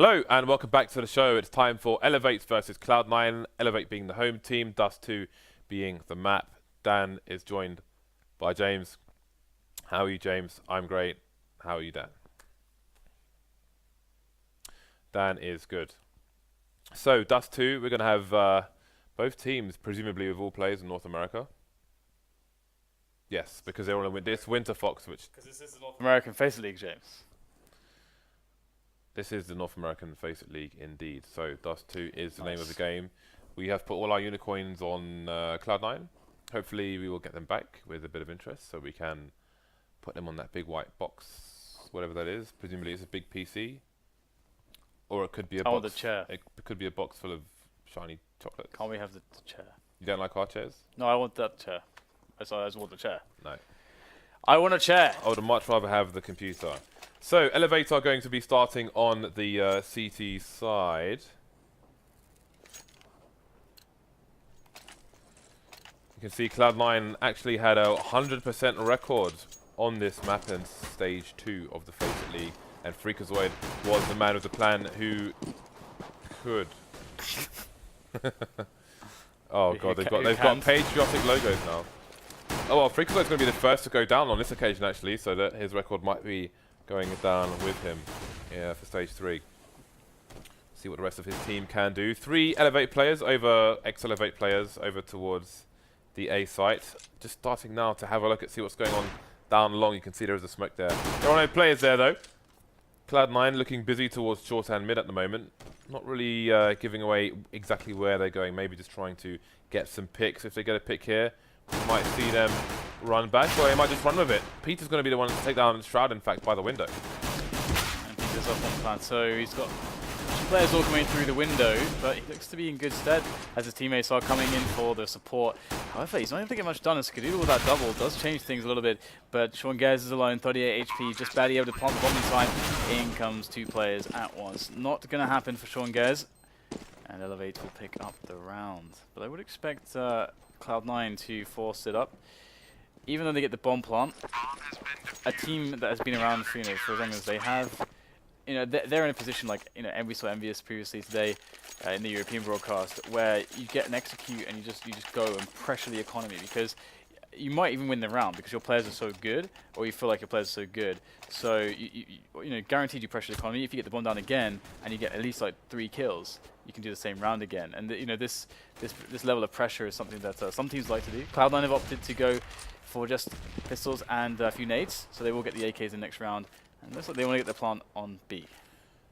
Hello and welcome back to the show. It's time for Elevate versus Cloud9. Elevate being the home team, Dust 2 being the map. Dan is joined by James. How are you, James? I'm great. How are you, Dan? Dan is good. So, Dust 2, we're going to have both teams, presumably with all players in North America. Yes, because they're on this Winter Fox, which... Because this is the North American FACEIT League, James. This is the North American FACEIT League indeed. So Dust 2 is the name of the game. We have put all our unicorns on Cloud9. Hopefully we will get them back with a bit of interest so we can put them on that big white box, whatever that is. Presumably it's a big PC. Or it could be a box. I want the chair. It could be a box full of shiny chocolates. Can't we have the chair? You don't like our chairs? No, I want that chair. I just want the chair. No. I want a chair. I would much rather have the computer. So, Elevate are going to be starting on the CT side. You can see Cloud9 actually had a 100% record on this map in Stage 2 of the FACEIT League. And Freakazoid was the man with the plan who could. Oh god, they've got patriotic logos now. Oh well, Freakazoid's going to be the first to go down on this occasion actually, so that his record might be going down with him for Stage 3. See what the rest of his team can do. 3 Elevate players over, ex-Elevate players over towards the A site. Just starting now to have a look at see what's going on down along. You can see there is a smoke there. There are no players there though. Cloud9 looking busy towards short and mid at the moment. Not really giving away exactly where they're going. Maybe just trying to get some picks. If they get a pick here, we might see them run back, or they might just run with it. Peter's going to be the one to take down Shroud, in fact, by the window. And Peter's up on plan, so he's got players all coming through the window, but he looks to be in good stead as his teammates are coming in for the support. However, he's not even getting much done, as Skadoodle with that double does change things a little bit, but Sean Gez is alone, 38 HP, just barely able to plant the bomb in time. In comes 2 players at once. Not going to happen for Sean Gez, and Elevate will pick up the round. But I would expect Cloud9 to force it up. Even though they get the bomb plant, a team that has been around for, for as long as they have, they're in a position like, and we saw Envious previously today in the European broadcast, where you get an execute and you just go and pressure the economy, because you might even win the round because your players are so good, or you feel like your players are so good. So you guaranteed you pressure the economy. If you get the bomb down again and you get at least like 3 kills, you can do the same round again. And this level of pressure is something that some teams like to do. Cloud9 have opted to go for just pistols and a few nades, so they will get the AKs in the next round. And looks like they want to get the plant on B.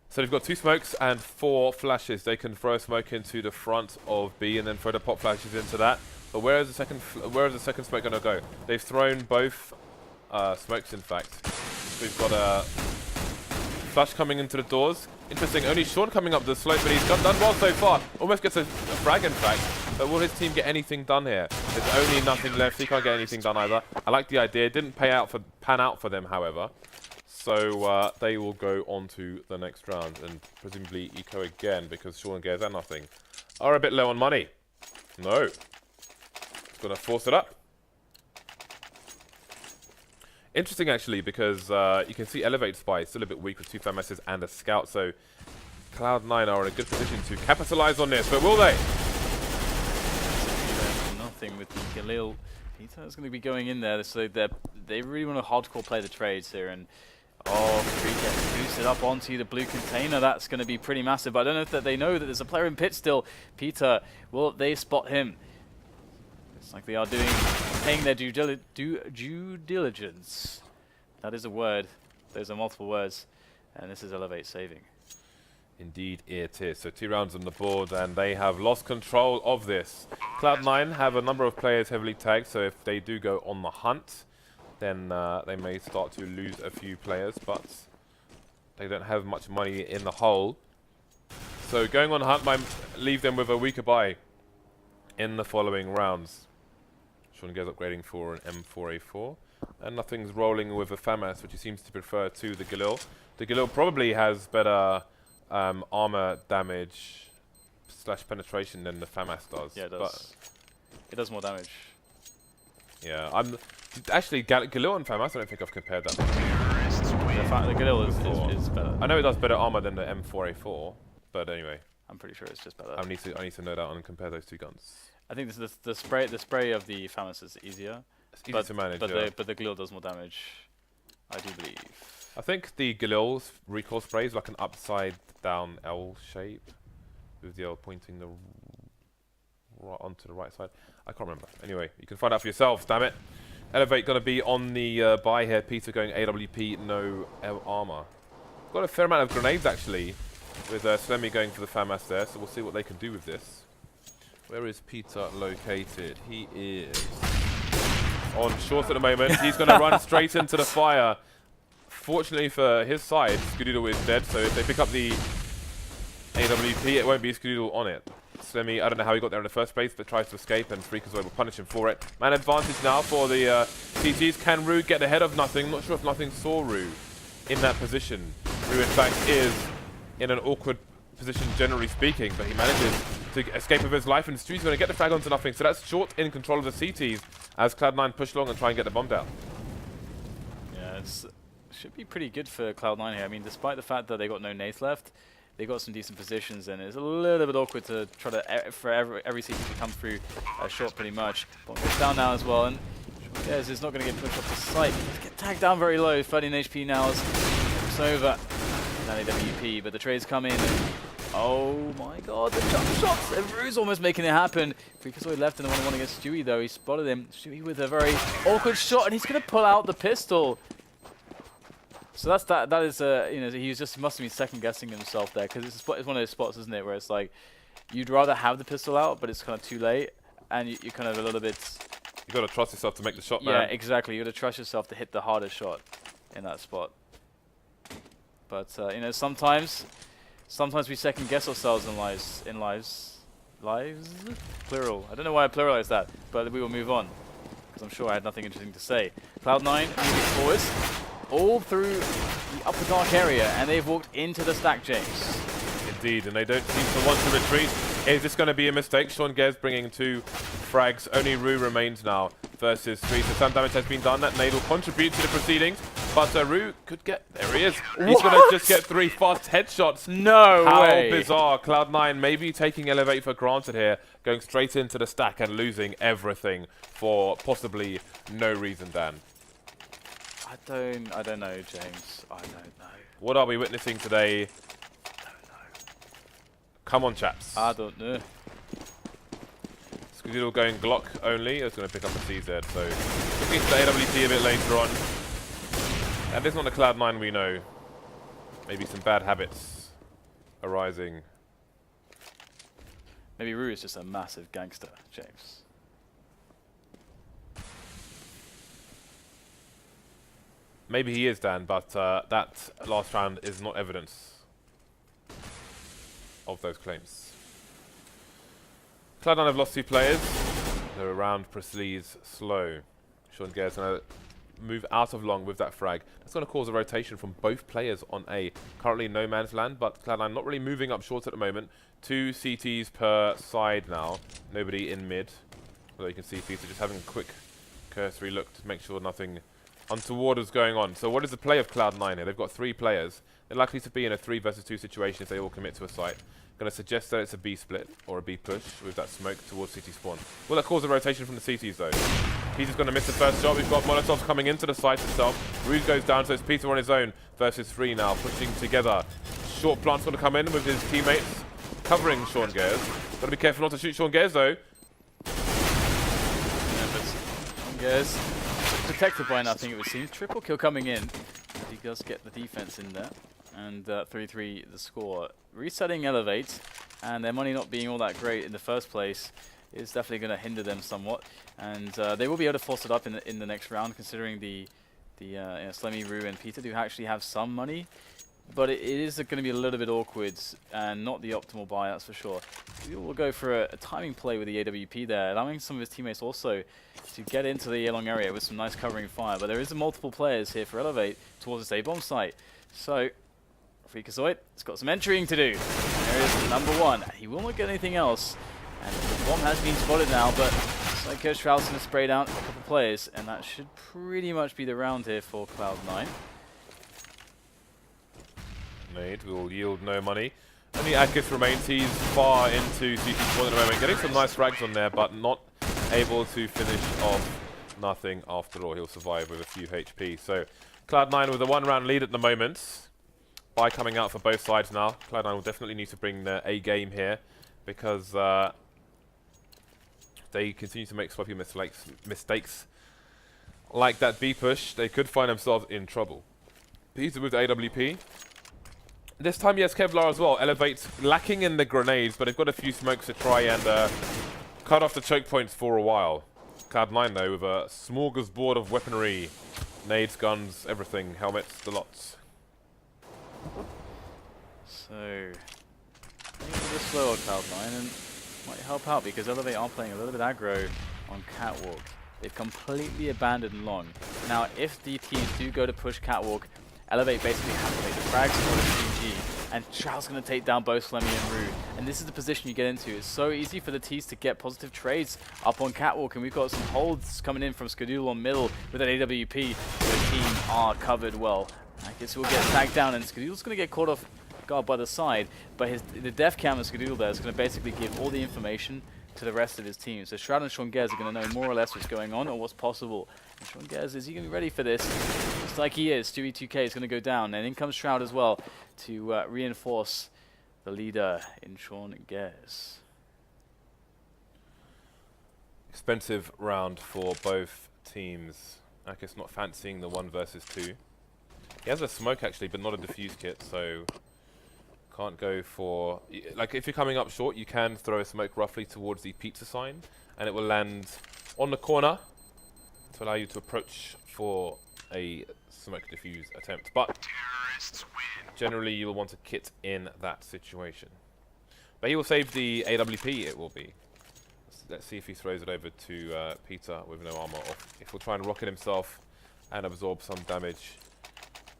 So they've got 2 smokes and 4 flashes. They can throw a smoke into the front of B and then throw the pop flashes into that. But where is the second smoke going to go? They've thrown both smokes, in fact. We've got a flash coming into the doors. Interesting, only Sean coming up the slope, but he's done well so far. Almost gets a frag, in fact. But will his team get anything done here? There's only nothing left. He can't get anything done either. I like the idea. It didn't pan out for them, however. So they will go on to the next round and presumably eco again, because Sean and Gez and nothing are a bit low on money. No. It's going to force it up. Interesting, actually, because you can see Elevate Spy is still a bit weak with 2 FAMASs and a Scout, so Cloud9 are in a good position to capitalize on this, but will they? Nothing with the Galil. Peter's going to be going in there, so they really want to hardcore play the trades here, and Free gets boosted up onto the blue container. That's going to be pretty massive, but I don't know if they know that there's a player in pit still. Peter, will they spot him? It's like they are paying their due diligence. That is a word. Those are multiple words. And this is Elevate saving. Indeed it is. So 2 rounds on the board, and they have lost control of this. Cloud9 have a number of players heavily tagged, so if they do go on the hunt, then they may start to lose a few players, but they don't have much money in the hole. So going on the hunt might leave them with a weaker buy in the following rounds. Sean Gez upgrading for an M4A4, and nothing's rolling with a FAMAS, which he seems to prefer to the Galil. The Galil probably has better armor damage / penetration than the FAMAS does. Yeah, it does. But it does more damage. Yeah, actually Galil and FAMAS, I don't think I've compared that much. the Galil is better. I know it does better armor than the M4A4, but anyway. I'm pretty sure it's just better. I need to note out and compare those two guns. I think the spray of the FAMAS is easier. It's easier to manage, but the Galil does more damage, I do believe. I think the Galil's recoil spray is like an upside down L shape, with the L pointing onto the right side. I can't remember. Anyway, you can find out for yourselves, damn it. Elevate going to be on the buy here. Peter going AWP, no armor. Got a fair amount of grenades actually, with Slemmy going for the FAMAS there, so we'll see what they can do with this. Where is Peter located? He is on short at the moment. He's going to run straight into the fire. Fortunately for his side, Skadoodle is dead, so if they pick up the AWP, it won't be Skadoodle on it. Slemmy, I don't know how he got there in the first place, but tries to escape, and Freakazoid will punish him for it. Man advantage now for the CTs. Can Rue get ahead of Nothing? Not sure if Nothing saw Rue in that position. Rue, in fact, is in an awkward position, generally speaking, but he manages to escape with his life, and Stu's going to get the frag onto Nothing, so that's short in control of the CTs as Cloud9 push along and try and get the bomb down. Yeah, should be pretty good for Cloud9 here. I mean, despite the fact that they got no nades left, they got some decent positions, and it's a little bit awkward to try to for every CT to come through short pretty much. Bomb gets down now as well, and Yes is not going to get pushed off the site. He's get tagged down very low. 13 HP now it's over. That AWP, but the trades come in. Oh my god, the jump shots! Rue's almost making it happen. Freakazoid left in the 1-on-1 against Stewie though. He spotted him. Stewie with a very awkward shot, and he's going to pull out the pistol. So that is you know, he just must have been second guessing himself there, because it's one of those spots, isn't it, where it's like you'd rather have the pistol out, but it's kind of too late, and you're kind of a little bit. You got to trust yourself to make the shot, man. Yeah, exactly. You got to trust yourself to hit the hardest shot in that spot. But you know, sometimes we second guess ourselves in lives, plural. I don't know why I pluralized that, but we will move on, because I'm sure I had nothing interesting to say. Cloud9 moving forwards, all through the upper dark area, and they've walked into the stack, James. Indeed, and they don't seem to want to retreat. Is this going to be a mistake? Sean Gez bringing 2 frags. Only Rue remains now versus 3. So some damage has been done. That nade will contribute to the proceedings. But Rue could get... There he is. He's going to just get 3 fast headshots. No way. How bizarre. Cloud9 maybe taking Elevate for granted here. Going straight into the stack and losing everything for possibly no reason, Dan. I don't know, James. I don't know. What are we witnessing today? Come on, chaps. I don't know. Skadoodle going Glock only. It's going to pick up a CZ, so looking to the AWP a bit later on. And this is not the Cloud9 we know. Maybe some bad habits arising. Maybe Rue is just a massive gangster, James. Maybe he is, Dan, but that last round is not evidence of those claims. Cloud9 have lost 2 players. They're around Presley's slow. Sean Gare's going to move out of long with that frag. That's going to cause a rotation from both players on A. Currently no man's land, but Cloud9 not really moving up short at the moment. 2 CTs per side now. Nobody in mid. Although you can see Peter just having a quick cursory look to make sure nothing untoward is going on. So what is the play of Cloud9 here? They've got 3 players. They're likely to be in a 3 versus 2 situation if they all commit to a site. Going to suggest that it's a B split or a B push with that smoke towards CT spawn. Will that cause a rotation from the CTs though? Peter's going to miss the first shot. We've got Molotovs coming into the site itself. Ruse goes down, so it's Peter on his own versus 3 now, pushing together. Short plant's going to come in with his teammates covering Sean Gares. Got to be careful not to shoot Sean Gares though. Yeah, but Sean Gares protected by nothing, it would seem. Triple kill coming in. He does get the defense in there. And 3-3 the score. Resetting Elevate, and their money not being all that great in the first place is definitely going to hinder them somewhat. And they will be able to force it up in the next round, considering the you know, Slemmy, Rue, and Peter do actually have some money. But it is going to be a little bit awkward and not the optimal buy, that's for sure. We'll go for a timing play with the AWP there, allowing some of his teammates also to get into the A-long area with some nice covering fire. But there is multiple players here for Elevate towards this A-bomb site. So Freakazoid has got some entering to do. There is number 1. He will not get anything else. And the bomb has been spotted now, but Psycho Strauss going to spray down a couple players, and that should pretty much be the round here for Cloud9. nade will yield no money. Only Akis remains. He's far into CT4 at the moment, getting some nice frags on there, but not able to finish off nothing after all. He'll survive with a few HP. So Cloud9 with a 1-round lead at the moment. By coming out for both sides now. Cloud9 will definitely need to bring the A game here because they continue to make swipey mistakes like that B push. They could find themselves in trouble. Peter with the AWP. This time he has Kevlar as well. Elevate's lacking in the grenades, but they've got a few smokes to try and cut off the choke points for a while. Cloud9 though with a smorgasbord of weaponry. Nades, guns, everything. Helmets, the lots. So, a little bit slow on Cloud9 and might help out because Elevate are playing a little bit aggro on Catwalk. They've completely abandoned Long. Now, if the teams do go to push Catwalk, Elevate basically have to make the frags for the GG, and Shroud's going to take down both Slemmy and Rue. And this is the position you get into. It's so easy for the T's to get positive trades up on Catwalk, and we've got some holds coming in from Skadoodle on middle with an AWP. The team are covered well. I guess we'll get tagged down, and Skadoodle's going to get caught off guard by the side, but the def cam of Skadoodle there is going to basically give all the information to the rest of his team. So Shroud and Sean Gez are going to know more or less what's going on or what's possible. And Sean Gez, is he going to be ready for this? Just like he is, 2v2k is going to go down, and in comes Shroud as well to reinforce the leader in Sean Gez. Expensive round for both teams. Akis not fancying the 1 versus 2. He has a smoke actually, but not a defuse kit, so can't go for... Like, if you're coming up short, you can throw a smoke roughly towards the pizza sign, and it will land on the corner to allow you to approach for a smoke defuse attempt. But generally, you will want a kit in that situation. But he will save the AWP, it will be. Let's see if he throws it over to Peter with no armor, or if he'll try and rocket himself and absorb some damage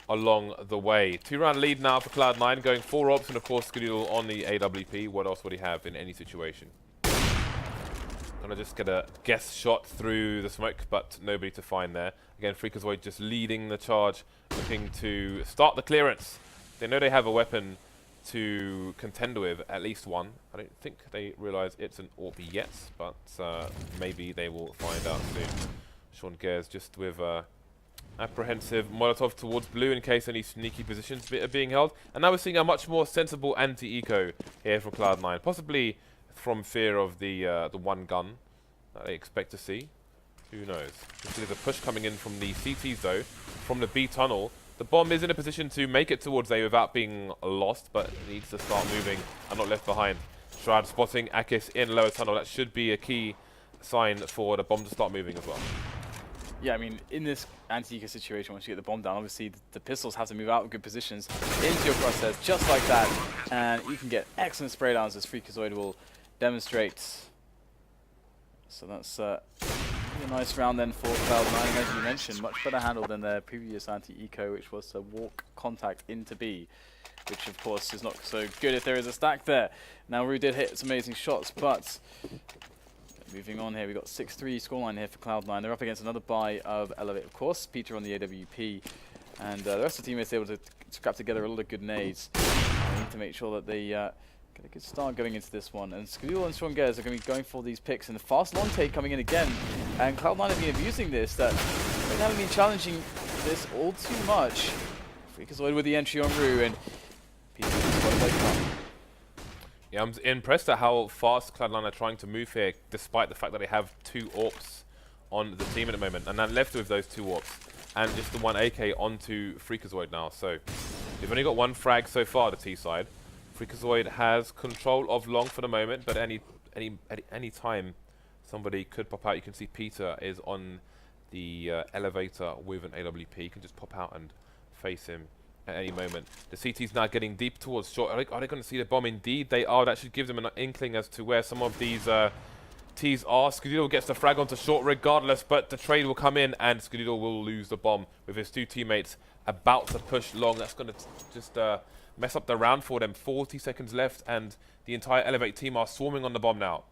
along the way. 2-round lead now for Cloud9, going 4 ops, and of course Skadoodle on the AWP. What else would he have in any situation? Gonna just get a guess shot through the smoke, but nobody to find there. Again, Freakazoid just leading the charge, looking to start the clearance. They know they have a weapon to contend with, at least one. I don't think they realize it's an AWP yet, but maybe they will find out soon. Sean Gez just with apprehensive Molotov towards blue in case any sneaky positions are being held. And now we're seeing a much more sensible anti-eco here from Cloud9, possibly from fear of the one gun that they expect to see. Who knows? You see there's a push coming in from the CTs though, from the B tunnel. The bomb is in a position to make it towards A without being lost, but needs to start moving and not left behind. Shroud spotting Akis in lower tunnel. That should be a key sign for the bomb to start moving as well. Yeah, I mean, in this anti-eco situation, once you get the bomb down, obviously the pistols have to move out of good positions into your crosshairs, just like that, and you can get excellent spray downs as Freakazoid will demonstrate. So that's a nice round then for Cloud9, as you mentioned, much better handle than their previous anti-eco, which was to walk contact into B, which of course is not so good if there is a stack there. Now Rue did hit some amazing shots, but moving on here, we got 6-3 scoreline here for Cloud9. They're up against another buy of Elevate, of course. Peter on the AWP, and the rest of the teammates able to scrap together a lot of good nades. They need to make sure that they get a good start going into this one. And Skadoodle and Sean Gez are going to be going for these picks, and the fast long take coming in again. And Cloud9 have been abusing this. That they haven't been challenging this all too much. Freakazoid with the entry on Rue, and Peter just got to play come. Yeah, I'm impressed at how fast Cloud9 are trying to move here, despite the fact that they have 2 AWPs on the team at the moment. And then left with those 2 AWPs, and just the 1 AK onto Freakazoid now. So they've only got 1 frag so far, the T side. Freakazoid has control of long for the moment, but at any time somebody could pop out. You can see Peter is on the elevator with an AWP. You can just pop out and face him at any moment. The CT's now getting deep towards short. Are they going to see the bomb? Indeed they are. That should give them an inkling as to where some of these T's are. Skadoodle gets the frag onto short regardless, but the trade will come in and Skadoodle will lose the bomb with his 2 teammates about to push long. That's going to just mess up the round for them. 40 seconds left and the entire Elevate team are swarming on the bomb now.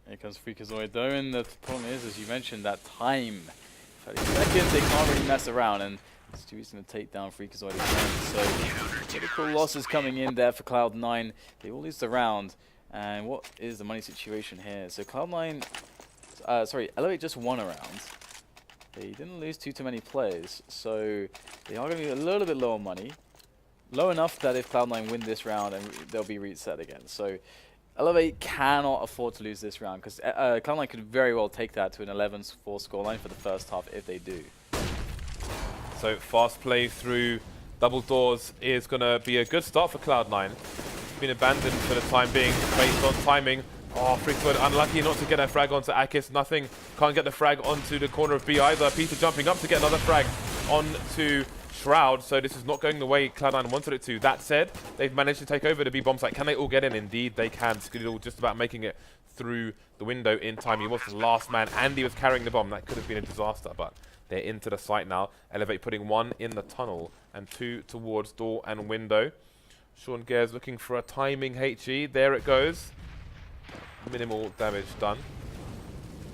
Here comes Freakazoid though, and the problem is, as you mentioned, that time. 30 seconds, they can't really mess around, and Stewie's going to take down Freakazoid again. So critical losses coming in there for Cloud9. They will lose the round. And what is the money situation here? So Cloud9, Elevate just won a round. They didn't lose too many players, so they are going to be a little bit low on money. Low enough that if Cloud9 win this round, and they'll be reset again. So Elevate cannot afford to lose this round, because Cloud9 could very well take that to an 11-4 scoreline for the first half if they do. So fast play through double doors is going to be a good start for Cloud9. Been abandoned for the time being based on timing. Oh, Freakazoid unlucky not to get a frag onto Akis. Nothing, can't get the frag onto the corner of B either. Peter jumping up to get another frag onto Shroud, so this is not going the way Cloud9 wanted it to. That said, they've managed to take over the B bomb site. Can they all get in? Indeed, they can. Skedoodle just about making it through the window in time. He was the last man, and he was carrying the bomb. That could have been a disaster, but they're into the site now. Elevate putting 1 in the tunnel and 2 towards door and window. Sean Gares looking for a timing HE. There it goes. Minimal damage done.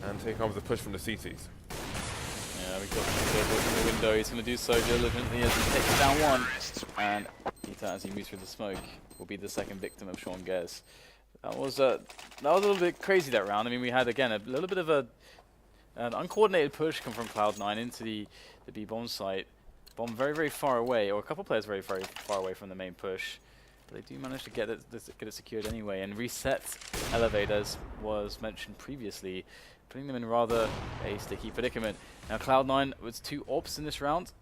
And here comes the push from the CTs. Yeah, we got in the window. He's going to do so diligently as he takes down one. And Peter, as he moves through the smoke, will be the second victim of Sean Gares. That was a little bit crazy that round. I mean, we had, again, a little bit of an uncoordinated push come from Cloud9 into the B bomb site. Bomb very, very far away, or a couple players very, very far away from the main push. But they do manage to get it secured anyway, and reset Elevate, as was mentioned previously, putting them in rather a sticky predicament. Now Cloud9 with 2 AWPs in this round.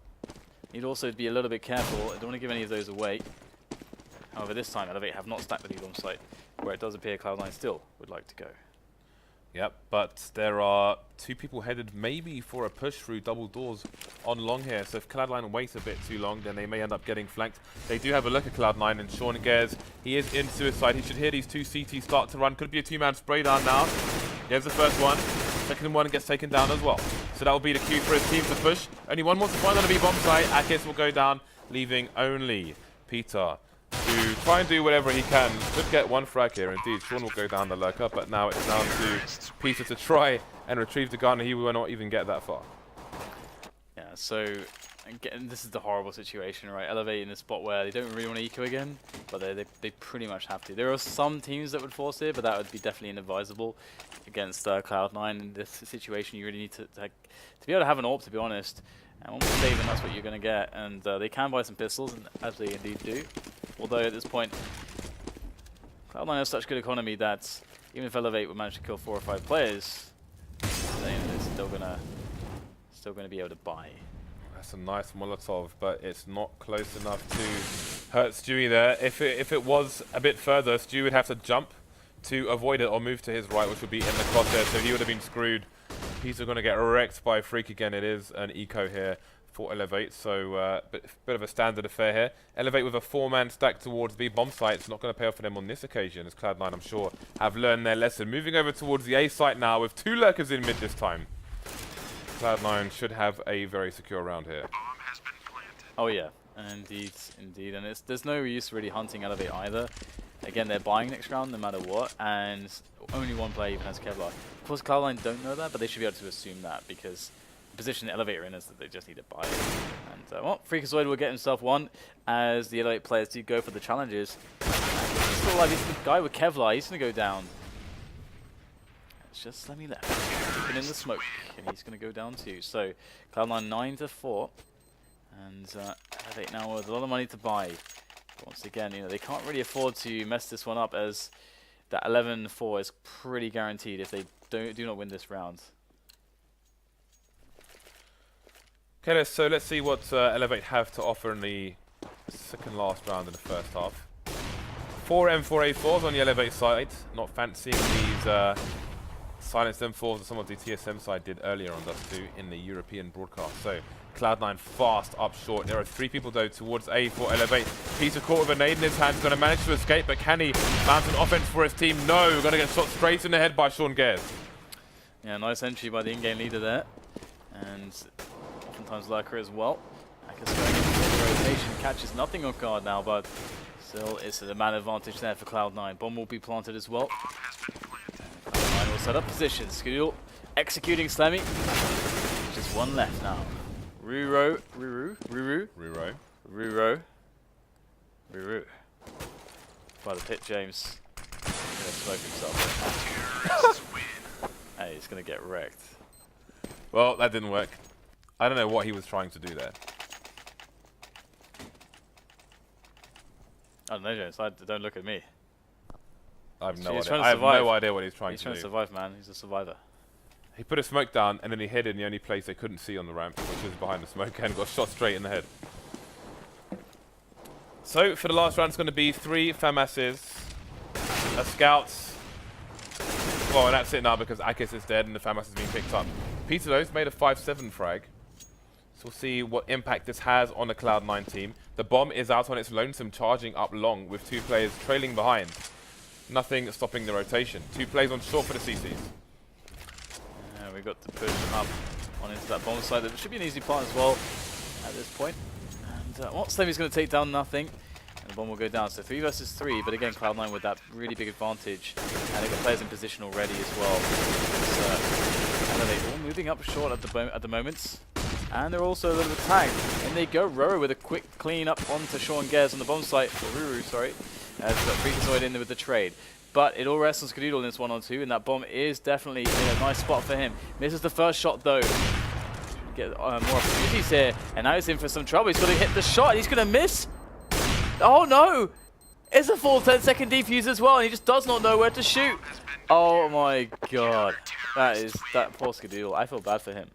Need also to be a little bit careful. I don't want to give any of those away. However, this time Elevate have not stacked the B bomb site, where it does appear Cloud9 still would like to go. Yep, but there are 2 people headed maybe for a push through double doors on long here. So if Cloud9 waits a bit too long, then they may end up getting flanked. They do have a look at Cloud9, and Sean Gares, he is in suicide. He should hear these 2 CTs start to run. Could be a 2-man spray down now. Here's the first one. Second one gets taken down as well. So that will be the cue for his team to push. Only one more to find on the B bomb site. Akis will go down, leaving only Peter to try and do whatever he can. Could get 1 frag here. Indeed, Sean will go down the lurker, but now it's down to Peter to try and retrieve the gun, and he will not even get that far. Yeah, so again, this is the horrible situation, right? Elevate in a spot where they don't really want to eco again, but they pretty much have to. There are some teams that would force it, but that would be definitely inadvisable against Cloud9 in this situation. You really need to be able to have an AWP, to be honest. And one more save, and that's what you're going to get. And they can buy some pistols, and as they indeed do. Although at this point, Cloud9 has such good economy that even if Elevate would manage to kill 4 or 5 players, they're still gonna be able to buy. That's a nice Molotov, but it's not close enough to hurt Stewie there. If it was a bit further, Stewie would have to jump to avoid it or move to his right, which would be in the crosshair, so he would have been screwed. He's going to get wrecked by Freak again. It is an eco here for Elevate, so bit of a standard affair here. Elevate with a 4-man stack towards the bomb site. It's not going to pay off for them on this occasion, as Cloud9, I'm sure, have learned their lesson. Moving over towards the A site now with 2 lurkers in mid this time. Cloud9 should have a very secure round here. Oh yeah, indeed, indeed, and there's no use really hunting Elevate either. Again, they're buying next round no matter what, and only 1 player even has Kevlar. Of course, Cloud9 don't know that, but they should be able to assume that, because the position the Elevator in is that they just need to buy it. And, well, Freakazoid will get himself 1, as the Elevate players do go for the challenges. He's still alive. He's the guy with Kevlar. He's going to go down. It's just Slemmy left. Keeping in the smoke, and he's going to go down too. So, Cloud9 9-4, and Elevate now with a lot of money to buy. Once again, they can't really afford to mess this one up, as that 11-4 is pretty guaranteed if they do not win this round. Okay, so let's see what Elevate have to offer in the second last round in the first half. 4 M4A4s on the Elevate side. Not fancying these silenced M4s that some of the TSM side did earlier on Dust 2 in the European broadcast. So Cloud9 fast up short. There are 3 people though towards A for Elevate. Peter caught with a nade in his hand, going to manage to escape, but can he mount an offense for his team? No, going to get shot straight in the head by Sean Gares. Yeah, nice entry by the in-game leader there, and oftentimes lurker as well. Akis going into the rotation, catches nothing on guard now, but still it's a man advantage there for Cloud9. Bomb will be planted as well. Cloud9 will set up positions. Skedoodle executing Slemmy. Just 1 left now. Ruro. By the pit, James. He's gonna smoke himself. Hey, he's gonna get wrecked. Well, that didn't work. I don't know what he was trying to do there. I don't know, James. Don't look at me. I have no He's idea. trying to I have survive. no idea what he's trying He's to trying do. to survive, man. He's a survivor. He put a smoke down and then he hid in the only place they couldn't see on the ramp, which was behind the smoke, and got shot straight in the head. So for the last round, it's going to be 3 FAMASes, a scout. Well, and that's it now because Akis is dead and the FAMAS is being picked up. Peter though's made a 5-7 frag. So we'll see what impact this has on the Cloud9 team. The bomb is out on its lonesome, charging up long with 2 players trailing behind. Nothing stopping the rotation. 2 players on short for the CCs. We got to push up on into that bomb side. That should be an easy part as well at this point. And well, Slemy's going to take down nothing. And the bomb will go down. So 3 versus 3. But again, Cloud9 with that really big advantage. And they've got players in position already as well. And they're all moving up short at the moment. And they're also a little bit tagged. And they go Roro with a quick clean up onto Sean Gares on the bomb site. Ruru, sorry. As Freakazoid in there with the trade. But it all rests on Skadoodle in this 1-on-2, and that bomb is definitely in a nice spot for him. Misses the first shot though. Get more opportunities here, and now he's in for some trouble. He's got to hit the shot. He's going to miss. Oh no! It's a full 10-second defuse as well, and he just does not know where to shoot. Oh my god. That poor Skadoodle. I feel bad for him.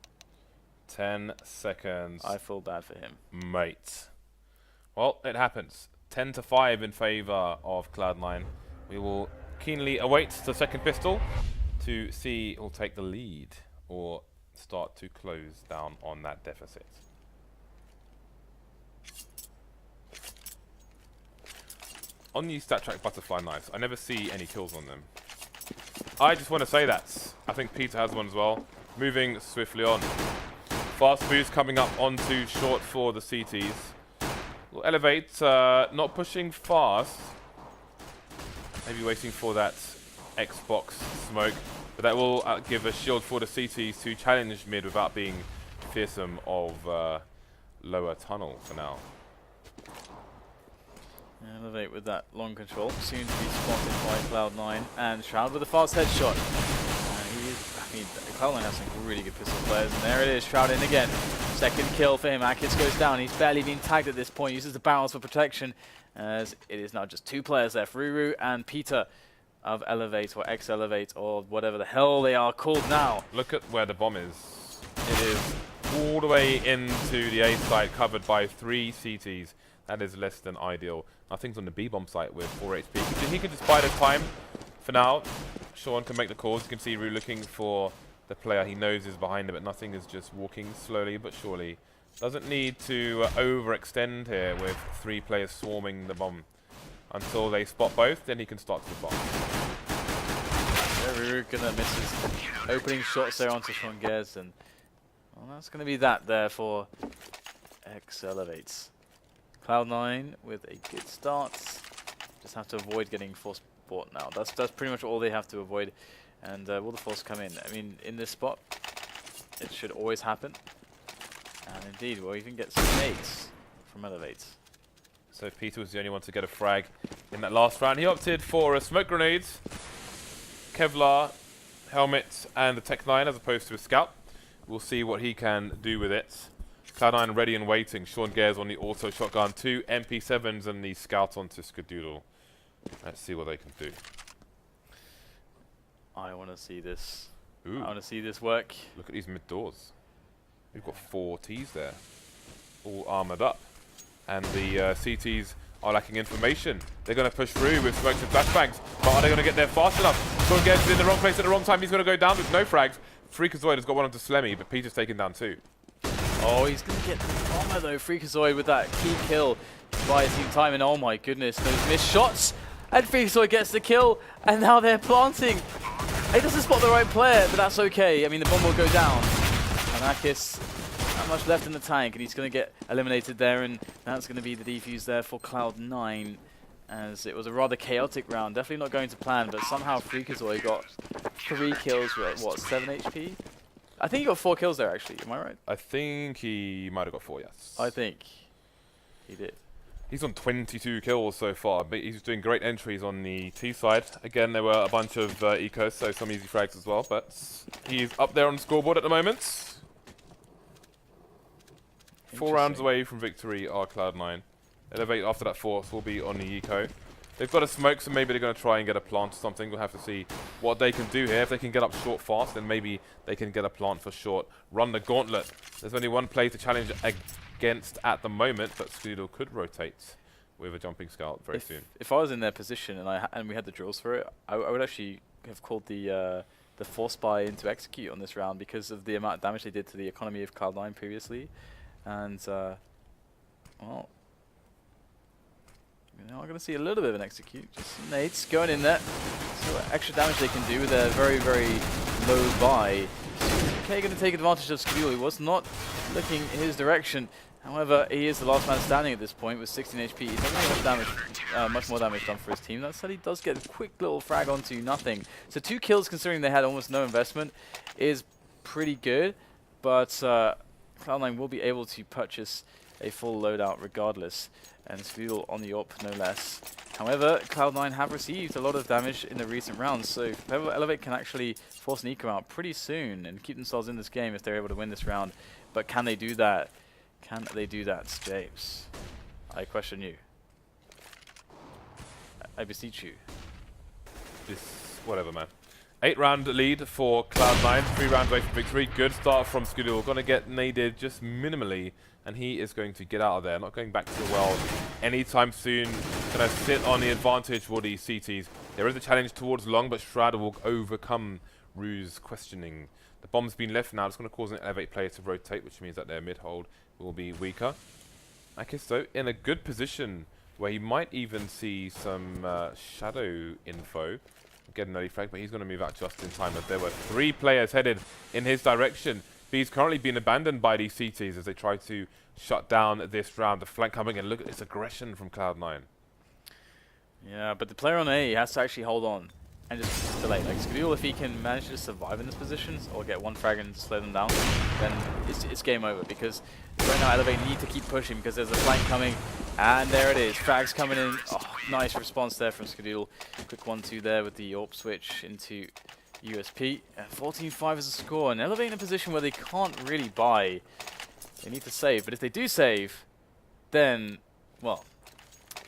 10 seconds. I feel bad for him. Mate. Well, it happens. 10-5 in favor of Cloud9. We will keenly await the second pistol to see who'll take the lead or start to close down on that deficit. On these StatTrak butterfly knives, I never see any kills on them. I just want to say that. I think Peter has one as well. Moving swiftly on. Fast boost coming up onto short for the CTs. We'll elevate, not pushing fast. Maybe waiting for that Xbox smoke, but that will give a shield for the CTs to challenge mid without being fearsome of lower tunnel for now. Elevate with that long control, soon to be spotted by Cloud9, and Shroud with a fast headshot. Cloud9 has some really good pistol players, and there it is, Shroud in again. Second kill for him. Akis goes down. He's barely been tagged at this point. Uses the barrels for protection, as it is now just 2 players left, Ruru and Peter of Elevate or X-Elevate or whatever the hell they are called now. Look at where the bomb is. It is all the way into the A site, covered by 3 CTs. That is less than ideal. Nothing's on the B bomb site with 4 HP. He can just buy the time for now. Sean can make the calls. You can see Ruru looking for the player he knows is behind him, but nothing, is just walking slowly but surely. Doesn't need to overextend here with 3 players swarming the bomb. Until they spot both, then he can start to bomb. Ruru gonna miss his opening shots there onto Sean Gares, and well, that's gonna be that there for X-Elevates. Cloud9 with a good start. Just have to avoid getting force bought now. That's pretty much all they have to avoid. And will the force come in? I mean, in this spot, it should always happen. And indeed, we'll even get some nades from Elevates. So Peter was the only one to get a frag in that last round. He opted for a smoke grenade, Kevlar, helmet, and the Tech 9 as opposed to a scout. We'll see what he can do with it. Cloud9 ready and waiting. Sean Gares on the auto shotgun. 2 MP7s and the scout onto Skadoodle. Let's see what they can do. I want to see this. Ooh. I want to see this work. Look at these mid doors. We've got 4 Ts there, all armored up. And the CTs are lacking information. They're going to push through with smokes and flashbangs, but are they going to get there fast enough? Sean Gares is in the wrong place at the wrong time. He's going to go down with no frags. Freakazoid has got one onto Slemmy, but Peter's taken down 2. Oh, he's going to get the bomber though. Freakazoid with that key kill by his team time, and oh my goodness, those missed shots. And Freakazoid gets the kill, and now they're planting. He doesn't spot the right player, but that's okay. I mean, the bomb will go down. And Akis, not much left in the tank, and he's going to get eliminated there, and that's going to be the defuse there for Cloud9, as it was a rather chaotic round. Definitely not going to plan, but somehow Freakazoid got 3 kills with, what, 7 HP? I think he got 4 kills there, actually. Am I right? I think he might have got 4, yes. I think he did. He's on 22 kills so far, but he's doing great entries on the T side. Again, there were a bunch of ecos, so some easy frags as well, but he's up there on the scoreboard at the moment. 4 rounds away from victory are Cloud9. Elevate after that 4th will be on the eco. They've got a smoke, so maybe they're going to try and get a plant or something. We'll have to see what they can do here. If they can get up short fast, then maybe they can get a plant for short. Run the gauntlet. There's only one play to challenge against at the moment, but Scoodle could rotate with a jumping scout very soon. If I was in their position and we had the drills for it, I would actually have called the force buy into execute on this round because of the amount of damage they did to the economy of Cloud9 previously. And, well, you know, I'm going to see a little bit of an execute. Just some nades going in there. See what extra damage they can do with their very, very low buy. Okay, going to take advantage of Scoodle. He was not looking his direction. However, he is the last man standing at this point with 16 HP. He's not going to have damage, much more damage done for his team. That said, he does get a quick little frag onto nothing. So 2 kills, considering they had almost no investment, is pretty good. But Cloud9 will be able to purchase a full loadout regardless. And Scoodle on the AWP, no less. However, Cloud9 have received a lot of damage in the recent rounds, so Elevate can actually force an eco out pretty soon and keep themselves in this game if they're able to win this round. But can they do that? Can they do that, James? I question you. I beseech you. Whatever, man. 8-round lead for Cloud9. 3 rounds away from victory. Good start from Scoodle. Going to get naded just minimally, and he is going to get out of there. Not going back to the well anytime soon. Going to sit on the advantage for the CTs. There is a challenge towards long, but Shroud will overcome Rue's questioning. The bomb's been left now. It's going to cause an Elevate player to rotate, which means that their mid-hold will be weaker. Akisto in a good position where he might even see some shadow info. Get an early frag, but he's going to move out just in time as there were 3 players headed in his direction. But he's currently been abandoned by these CTs as they try to shut down this round. The flank coming in. Look at this aggression from Cloud9. Yeah, but the player on A has to actually hold on and just delay. Like Scoodle, if he can manage to survive in this position or get 1 frag and slow them down, then it's game over because right now Elevate need to keep pushing because there's a flank coming. And there it is, frags coming in. Oh, nice response there from Scoodle. Quick 1-2 there with the AWP switch into USP. 14-5 is the score, and Elevate in a position where they can't really buy. They need to save, but if they do save, then, well,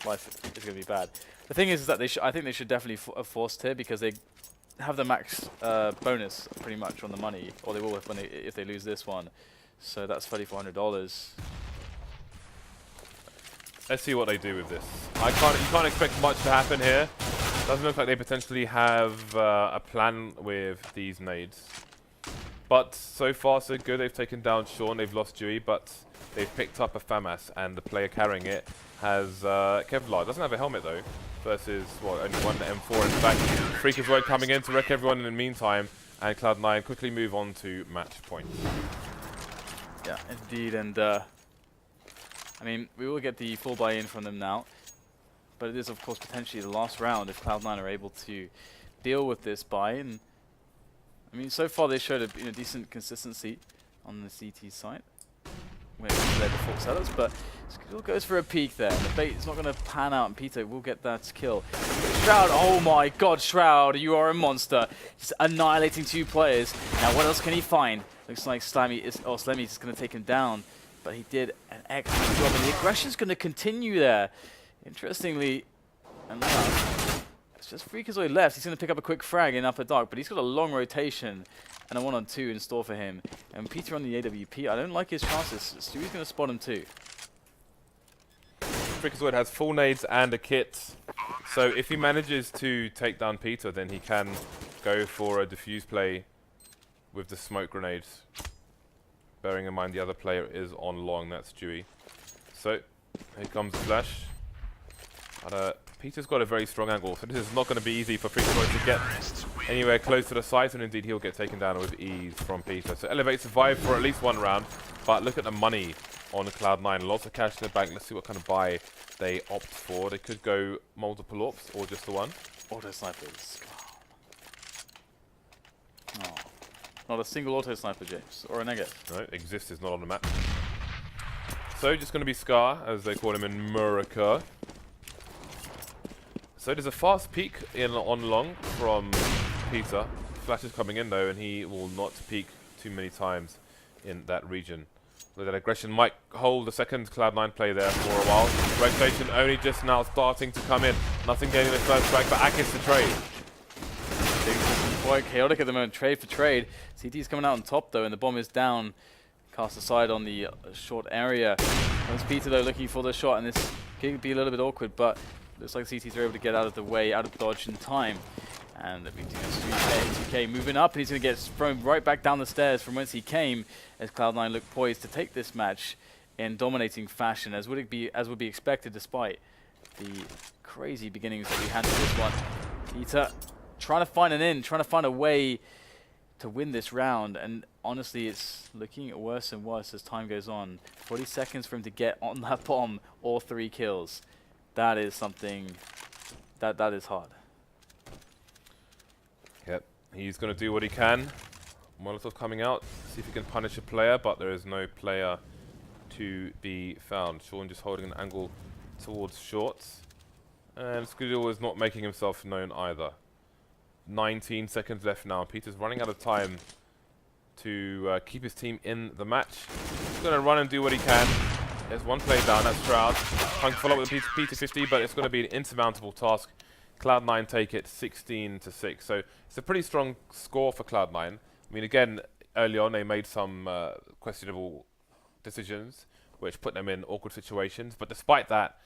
life is going to be bad. The thing is that I think they should definitely have forced here because they have the max bonus pretty much on the money, or they will if they lose this one. So that's $3,400. Let's see what they do with this. You can't expect much to happen here. Doesn't look like they potentially have a plan with these nades. But so far so good. They've taken down Sean, they've lost Dewey, but they've picked up a FAMAS, and the player carrying it has Kevlar. Doesn't have a helmet though, versus only one M4 in fact. Freaker's Void coming in to wreck everyone in the meantime, and Cloud9 quickly move on to match point. Yeah, indeed, and I mean, we will get the full buy-in from them now, but it is, of course, potentially the last round if Cloud9 are able to deal with this buy-in. I mean, so far they showed a decent consistency on the CT side when it comes to their default setups, but Scoodle goes for a peek there. The bait is not going to pan out, and Peter will get that kill. Shroud, oh my god, Shroud, you are a monster. Just annihilating 2 players. Now, what else can he find? Looks like Slemmy is just going to take him down. But he did an excellent job, and the aggression's going to continue there. Interestingly enough, it's just Freakazoid left. He's going to pick up a quick frag in upper dark, but he's got a long rotation and a 1-on-2 in store for him. And Peter on the AWP, I don't like his chances. Stewie's going to spot him too. Freakazoid has full nades and a kit, so if he manages to take down Peter, then he can go for a defuse play with the smoke grenades. Bearing in mind the other player is on long, that's Dewey. So, here comes the flash. But, Peter's got a very strong angle, so this is not going to be easy for Freakazoid to get anywhere close to the site, and indeed he'll get taken down with ease from Peter. So Elevate survived for at least 1 round, but look at the money on Cloud9. Lots of cash in the bank. Let's see what kind of buy they opt for. They could go multiple AWPs or just the one. Auto snipers. Oh. Not a single auto sniper, James, or a negative. No, Exist is not on the map. So just going to be Scar, as they call him in America. So there's a fast peek in on long from Peter. Flash is coming in though, and he will not peek too many times in that region. That aggression might hold the second Cloud9 play there for a while. Rotation only just now starting to come in. Nothing getting the first strike, but Akis to trade. Things are quite chaotic at the moment, trade for trade. CT's coming out on top though, and the bomb is down. Cast aside on the short area. There's Peter though looking for the shot, and this could be a little bit awkward, but looks like CTs are able to get out of the way, out of dodge in time. And that means 2K moving up, and he's going to get thrown right back down the stairs from whence he came, as Cloud9 look poised to take this match in dominating fashion, as would be expected despite the crazy beginnings that we had to this one. Peter trying to find an in, trying to find a way to win this round, and honestly it's looking worse and worse as time goes on. 40 seconds for him to get on that bomb, or 3 kills. That is something that is hard. Yep, he's going to do what he can. Molotov coming out, see if he can punish a player, but there is no player to be found. Sean just holding an angle towards shorts. And Skudil is not making himself known either. 19 seconds left now. Peter's running out of time to keep his team in the match. He's going to run and do what he can. There's one play down, that's Shroud. Trying to follow up with the PT50, but it's going to be an insurmountable task. Cloud9 take it 16-6. So it's a pretty strong score for Cloud9. I mean, again, early on they made some questionable decisions, which put them in awkward situations. But despite that,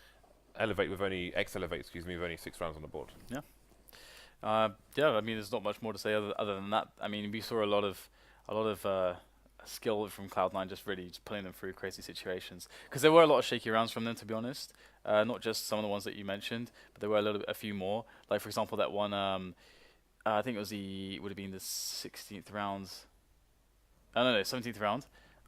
X-Elevate with only 6 rounds on the board. Yeah. Yeah, I mean, there's not much more to say other than that. I mean, we saw a lot of skill from Cloud9, just pulling them through crazy situations. Because there were a lot of shaky rounds from them, to be honest. Not just some of the ones that you mentioned, but there were a few more. Like for example, that one. I think it was would have been the 16th round. No, 17th round.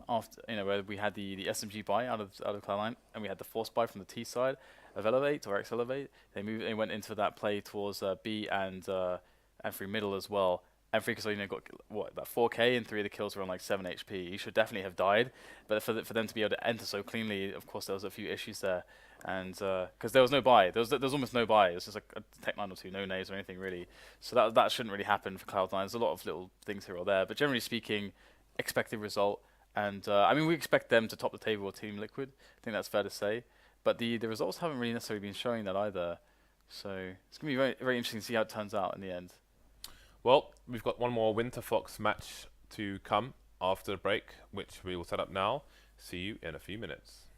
After where we had the SMG buy out of Cloud9, and we had the force buy from the T side of Elevate or X-Elevate. They went into that play towards B and through middle as well. And Freakazoid got what, about 4k, and 3 of the kills were on like 7 HP. He should definitely have died, but for them to be able to enter so cleanly, of course there was a few issues there. And because there was no buy, there was almost no buy. It was just like a tech 9 or 2, no nades or anything really. So that shouldn't really happen for Cloud9. There's a lot of little things here or there, but generally speaking, expected result. And I mean, we expect them to top the table with Team Liquid. I think that's fair to say. But the results haven't really necessarily been showing that either. So it's going to be very, very interesting to see how it turns out in the end. Well, we've got one more Winter Fox match to come after the break, which we will set up now. See you in a few minutes.